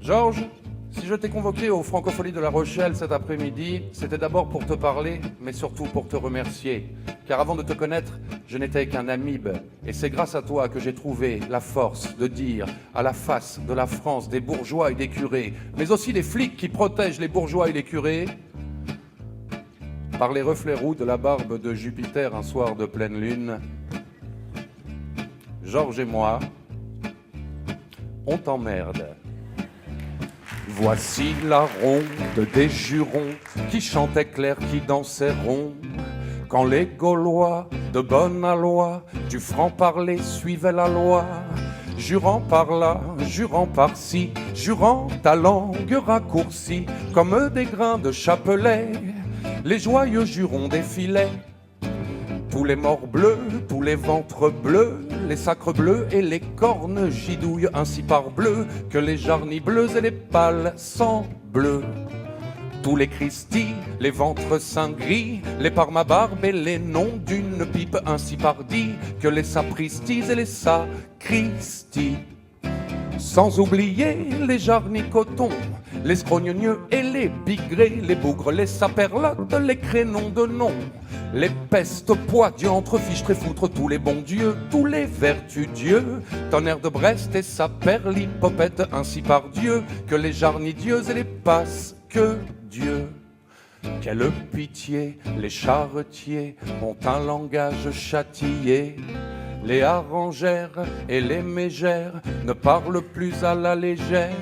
Georges, si je t'ai convoqué aux Francopholies de La Rochelle cet après-midi, c'était d'abord pour te parler, mais surtout pour te remercier. Car avant de te connaître, je n'étais qu'un amibe. Et c'est grâce à toi que j'ai trouvé la force de dire à la face de la France des bourgeois et des curés, mais aussi des flics qui protègent les bourgeois et les curés, par les reflets roux de la barbe de Jupiter un soir de pleine lune, Georges et moi, on t'emmerde. Voici la ronde des jurons qui chantaient clair, qui dansaient rond. Quand les Gaulois de bonne aloi du franc-parler suivaient la loi, jurant par là, jurant par-ci, jurant ta langue raccourcie, comme des grains de chapelet, les joyeux jurons défilaient. Tous les morts bleus, tous les ventres bleus, les sacres bleus et les cornes gidouillent ainsi par bleu que les jarnies bleues et les pâles sang bleu. Tous les Christi, les ventres seins gris, les parmabarbe et les noms d'une pipe ainsi par dit que les sapristis et les sacristis. Sans oublier les jarnis cotons, les scrogneux et les bigrés, les bougres, les saperlottes, les crénons de nom, les pestes poids, diantres, fiches, tréfoutres, tous les bons dieux, tous les vertus dieux, tonnerre de Brest et sa perlipopette, ainsi par Dieu, que les jarnis dieux et les passes que Dieu. Quelle pitié, les charretiers ont un langage châtillé. Les harengères et les mégères ne parlent plus à la légère.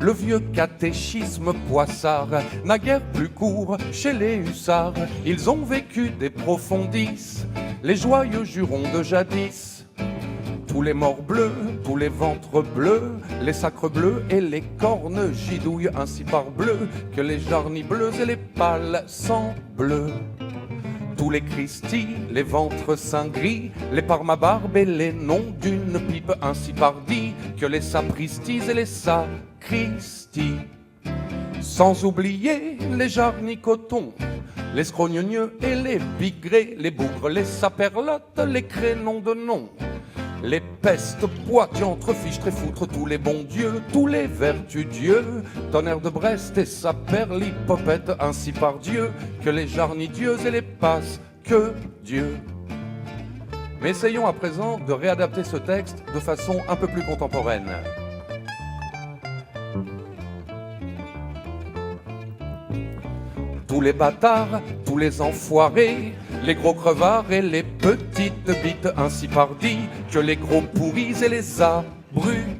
Le vieux catéchisme poissard n'a guère plus cours chez les hussards. Ils ont vécu des profondis, les joyeux jurons de jadis. Tous les morts bleus, tous les ventres bleus, les sacres bleus et les cornes gidouillent ainsi par bleu que les jarnies bleues et les pâles sang bleu. Tous les Christi, les ventres seins gris, les parmabarbe et les noms d'une pipe ainsi par dit que les sapristis et les sacristis. Sans oublier les jarnis cotons, les scrogneux et les bigrés, les bougres, les saperlottes, les crénons de nom, les pestes, poids, diantres, fiches, tréfoutres, tous les bons dieux, tous les vertus dieux, tonnerre de Brest et sa perlipopette, ainsi par Dieu, que les jarnis dieux et les passes que Dieu. Mais essayons à présent de réadapter ce texte de façon un peu plus contemporaine. Tous les bâtards, tous les enfoirés, les gros crevards et les petites bites, ainsi par dit que les gros pourris et les abrutis